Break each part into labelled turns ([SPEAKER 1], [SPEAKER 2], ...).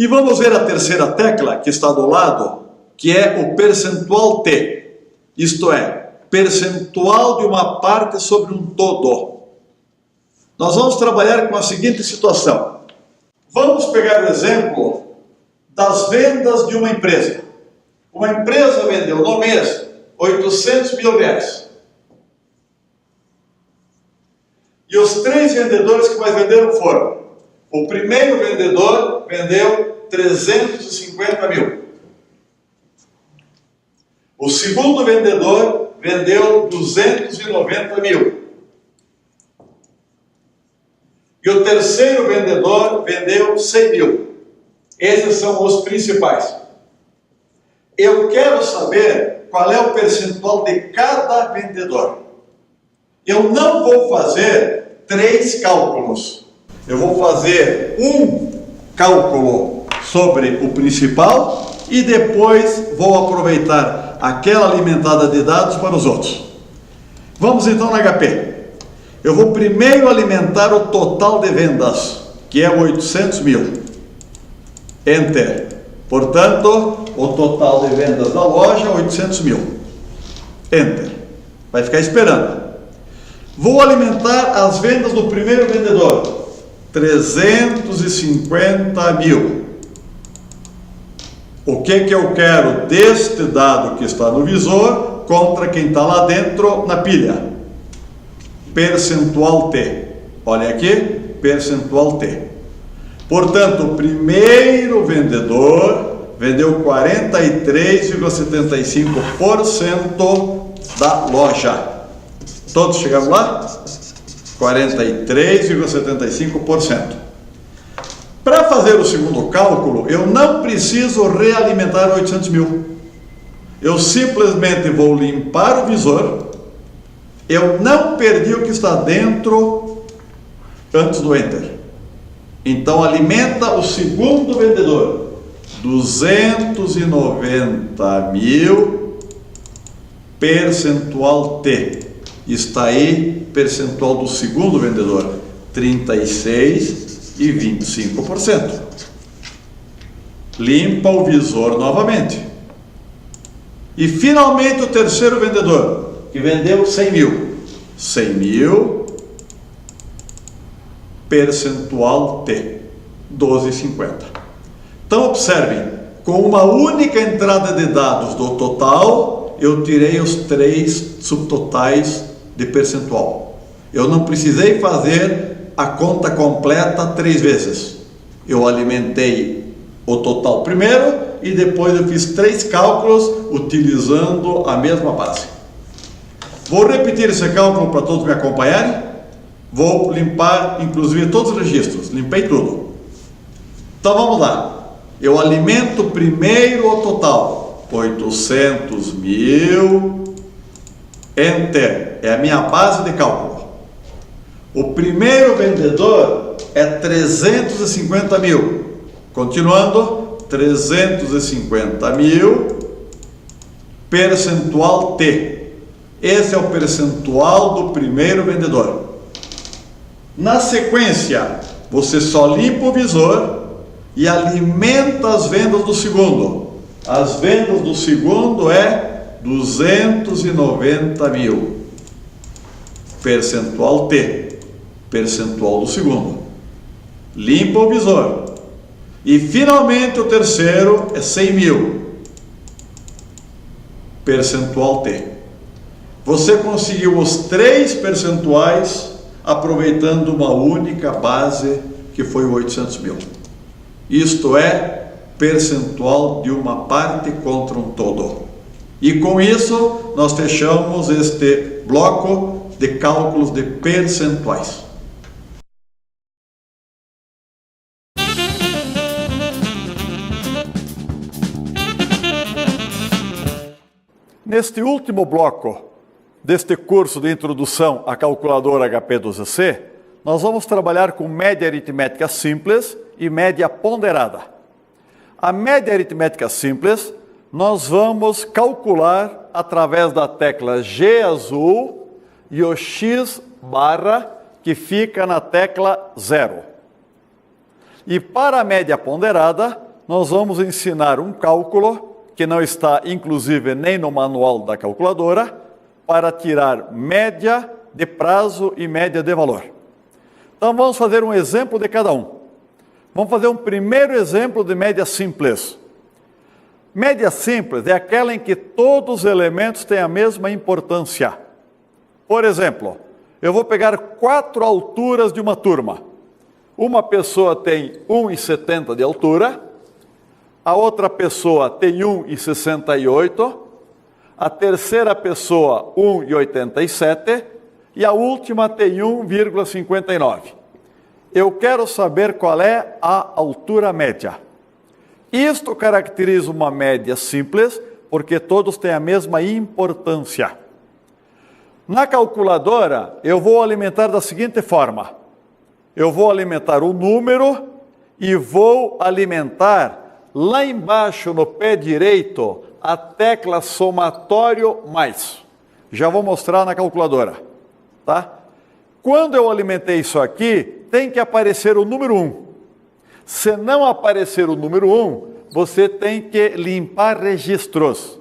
[SPEAKER 1] E vamos ver a terceira tecla que está do lado, que é o percentual T. Isto é, percentual de uma parte sobre um todo. Nós vamos trabalhar com a seguinte situação. Vamos pegar o exemplo das vendas de uma empresa. Uma empresa vendeu no mês 800 mil reais. E os 3 vendedores que mais venderam foram: o primeiro vendedor vendeu 350 mil. O segundo vendedor vendeu 290 mil. E o terceiro vendedor vendeu 100 mil. Esses são os principais. Eu quero saber qual é o percentual de cada vendedor. Eu não vou fazer 3 cálculos. Eu vou fazer um cálculo sobre o principal e depois vou aproveitar aquela alimentada de dados para os outros. Vamos então na HP. Eu vou primeiro alimentar o total de vendas, que é 800 mil. Enter. Portanto, o total de vendas da loja é 800 mil. Enter. Vai ficar esperando. Vou alimentar as vendas do primeiro vendedor. 350 mil. O que eu quero deste dado que está no visor contra quem está lá dentro na pilha? Percentual T. Olha aqui, percentual T. Portanto, o primeiro vendedor vendeu 43,75% da loja. Todos chegaram lá? 43,75%. Para fazer o segundo cálculo, eu não preciso realimentar 800 mil. Eu simplesmente vou limpar o visor. Eu não perdi o que está dentro antes do Enter. Então, alimenta o segundo vendedor. 290 mil, percentual T. Está aí, percentual do segundo vendedor. 36,25%. Limpa o visor novamente. E finalmente o terceiro vendedor, que vendeu 100 mil. 100 mil, percentual T, 12,50. Então observem, com uma única entrada de dados do total, eu tirei os 3 subtotais de percentual. Eu não precisei fazer a conta completa 3 vezes. Eu alimentei o total primeiro e depois eu fiz 3 cálculos utilizando a mesma base. Vou repetir esse cálculo para todos me acompanharem. Vou limpar, inclusive, todos os registros. Limpei tudo. Então, vamos lá. Eu alimento primeiro o total. 800 mil. Enter. É a minha base de cálculo. O primeiro vendedor é 350 mil. Continuando. 350 mil. Percentual T. Esse é o percentual do primeiro vendedor. Na sequência, você só limpa o visor e alimenta as vendas do segundo. As vendas do segundo é 290 mil. Percentual T. Percentual do segundo. Limpa o visor. E finalmente o terceiro é 100 mil. Percentual T. Você conseguiu os 3 percentuais aproveitando uma única base que foi o 800 mil. Isto é percentual de uma parte contra um todo. E com isso nós fechamos este bloco de cálculos de percentuais. Neste último bloco deste curso de introdução à calculadora HP12C, nós vamos trabalhar com média aritmética simples e média ponderada. A média aritmética simples nós vamos calcular através da tecla G azul e o X barra que fica na tecla 0. E para a média ponderada, nós vamos ensinar um cálculo que não está, inclusive, nem no manual da calculadora, para tirar média de prazo e média de valor. Então, vamos fazer um exemplo de cada um. Vamos fazer um primeiro exemplo de média simples. Média simples é aquela em que todos os elementos têm a mesma importância. Por exemplo, eu vou pegar 4 alturas de uma turma. Uma pessoa tem 1,70 de altura, a outra pessoa tem 1,68, a terceira pessoa 1,87 e a última tem 1,59. Eu quero saber qual é a altura média. Isto caracteriza uma média simples, porque todos têm a mesma importância. Na calculadora, eu vou alimentar da seguinte forma. Eu vou alimentar um número e vou alimentar lá embaixo no pé direito a tecla somatório mais. Já vou mostrar na calculadora, tá? Quando eu alimentei isso aqui, tem que aparecer o número 1. Se não aparecer o número 1, você tem que limpar registros.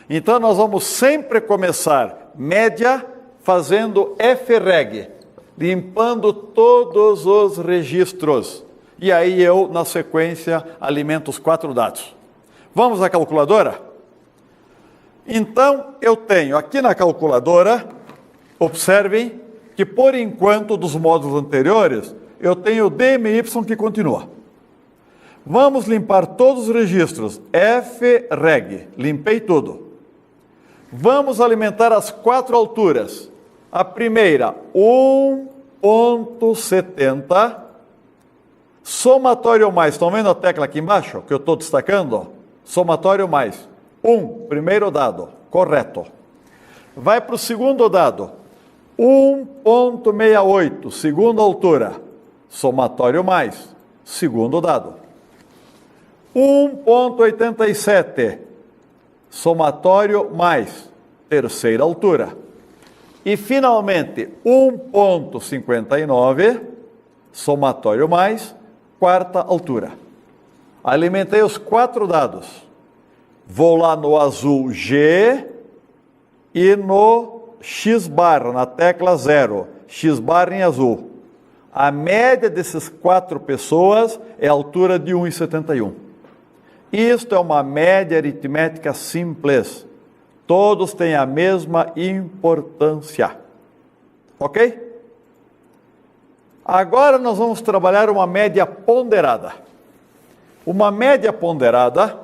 [SPEAKER 1] Então, nós vamos sempre começar média fazendo FREG, limpando todos os registros. E aí eu, na sequência, alimento os 4 dados. Vamos à calculadora? Então, eu tenho aqui na calculadora, observem que por enquanto dos módulos anteriores, eu tenho o DMY que continua. Vamos limpar todos os registros, FREG, limpei tudo. Vamos alimentar as 4 alturas. A primeira, 1,70. Somatório mais, estão vendo a tecla aqui embaixo, que eu estou destacando? Somatório mais. 1, primeiro dado, correto. Vai para o segundo dado. 1,68, segunda altura. Somatório mais, segundo dado. 1,87, somatório mais, terceira altura. E, finalmente, 1,59, somatório mais, quarta altura. Alimentei os 4 dados. Vou lá no azul G e no X barra, na tecla 0. X barra em azul. A média dessas 4 pessoas é a altura de 1,71. Isto é uma média aritmética simples. Todos têm a mesma importância. Ok? Agora nós vamos trabalhar uma média ponderada. Uma média ponderada,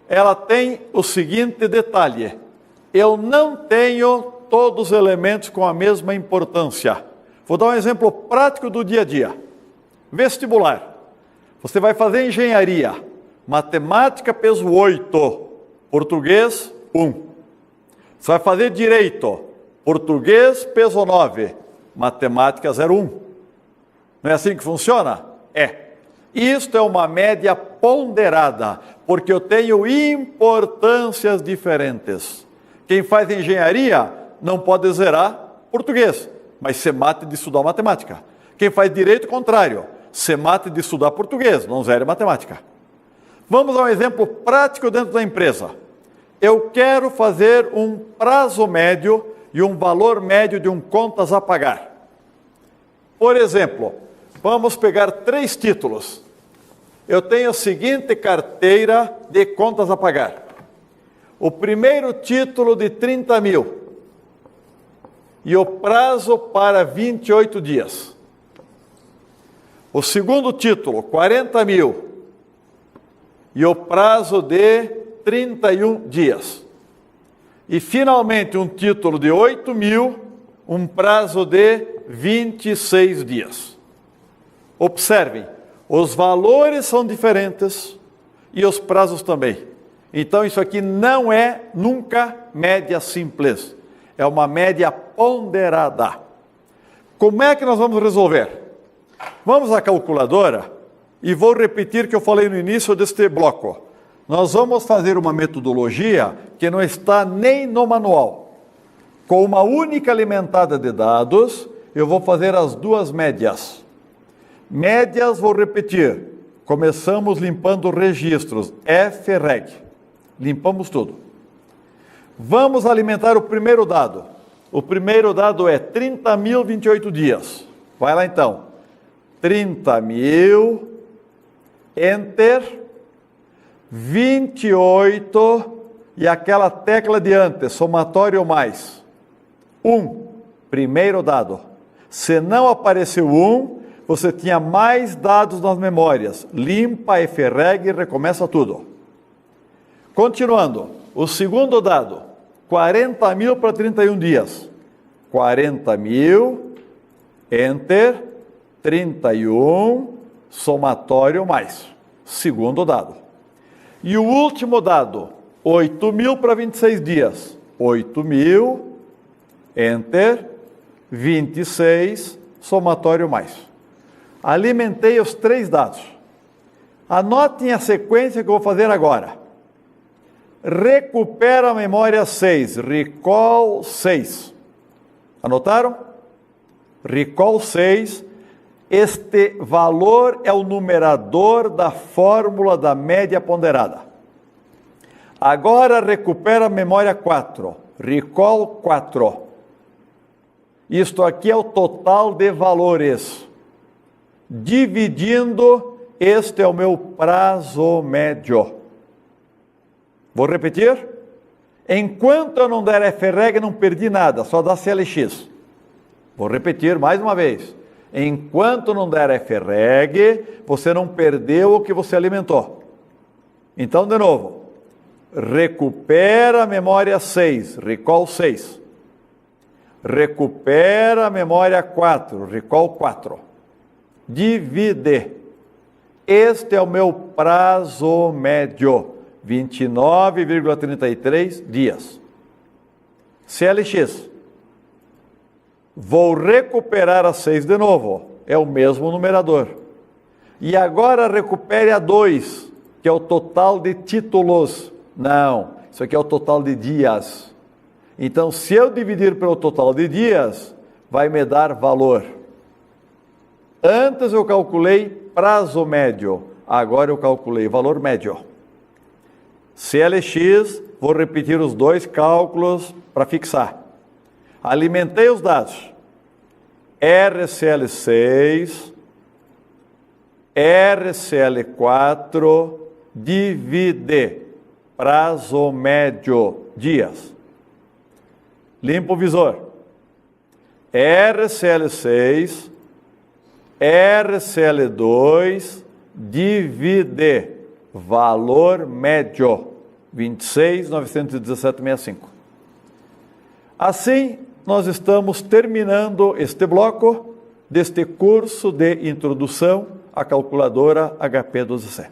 [SPEAKER 1] ela tem o seguinte detalhe. Eu não tenho todos os elementos com a mesma importância. Vou dar um exemplo prático do dia a dia. Vestibular. Você vai fazer engenharia. Matemática, peso 8. Português, 1. Você vai fazer direito. Português, peso 9. Matemática, 0,1. Não é assim que funciona? É. Isto é uma média ponderada, porque eu tenho importâncias diferentes. Quem faz engenharia não pode zerar português, mas se mate de estudar matemática. Quem faz direito, contrário, se mate de estudar português, não zere matemática. Vamos a um exemplo prático dentro da empresa. Eu quero fazer um prazo médio e um valor médio de um contas a pagar. Por exemplo, vamos pegar 3 títulos. Eu tenho a seguinte carteira de contas a pagar. O primeiro título de 30 mil. E o prazo para 28 dias. O segundo título, 40 mil. E o prazo de 31 dias. E, finalmente, um título de 8 mil, um prazo de 26 dias. Observem, os valores são diferentes e os prazos também. Então, isso aqui não é nunca média simples. É uma média ponderada. Como é que nós vamos resolver? Vamos à calculadora e vou repetir o que eu falei no início deste bloco. Nós vamos fazer uma metodologia que não está nem no manual. Com uma única alimentada de dados, eu vou fazer as 2 médias. Médias, vou repetir, Começamos limpando registros, FREG. Limpamos tudo. Vamos alimentar o primeiro dado. O primeiro dado é 30.028 dias. Vai lá então. 30.000, Enter, 28 e aquela tecla de antes, somatório mais. 1, primeiro dado. Se não apareceu 1, você tinha mais dados nas memórias. Limpa, FREG e recomeça tudo. Continuando, o segundo dado, 40.000 para 31 dias. 40.000, Enter, 31, somatório mais. Segundo dado. E o último dado, 8.000 para 26 dias. 8.000, Enter, 26, somatório mais. Alimentei os 3 dados. Anotem a sequência que eu vou fazer agora. Recupera a memória 6, recall 6. Anotaram? Recall 6. Este valor é o numerador da fórmula da média ponderada. Agora recupera a memória 4, recall 4. Isto aqui é o total de valores. Dividindo, este é o meu prazo médio. Vou repetir? Enquanto eu não der FREG, não perdi nada, só dá CLX. Vou repetir mais uma vez. Enquanto não der FREG, você não perdeu o que você alimentou. Então, de novo. Recupera a memória 6, recall 6. Recupera a memória 4, recall 4. Divide. Este é o meu prazo médio. 29,33 dias. CLX. Vou recuperar a 6 de novo. É o mesmo numerador. E agora recupere a 2, que é o total de títulos. Não, isso aqui é o total de dias. Então, se eu dividir pelo total de dias, vai me dar valor. Antes eu calculei prazo médio. Agora eu calculei valor médio. CLX, vou repetir os 2 cálculos para fixar. Alimentei os dados. RCL6, RCL4, divide, prazo médio, dias. Limpa o visor. RCL6, RCL2, divide, valor médio, 26.917,65. Assim, nós estamos terminando este bloco deste curso de introdução à calculadora HP12C.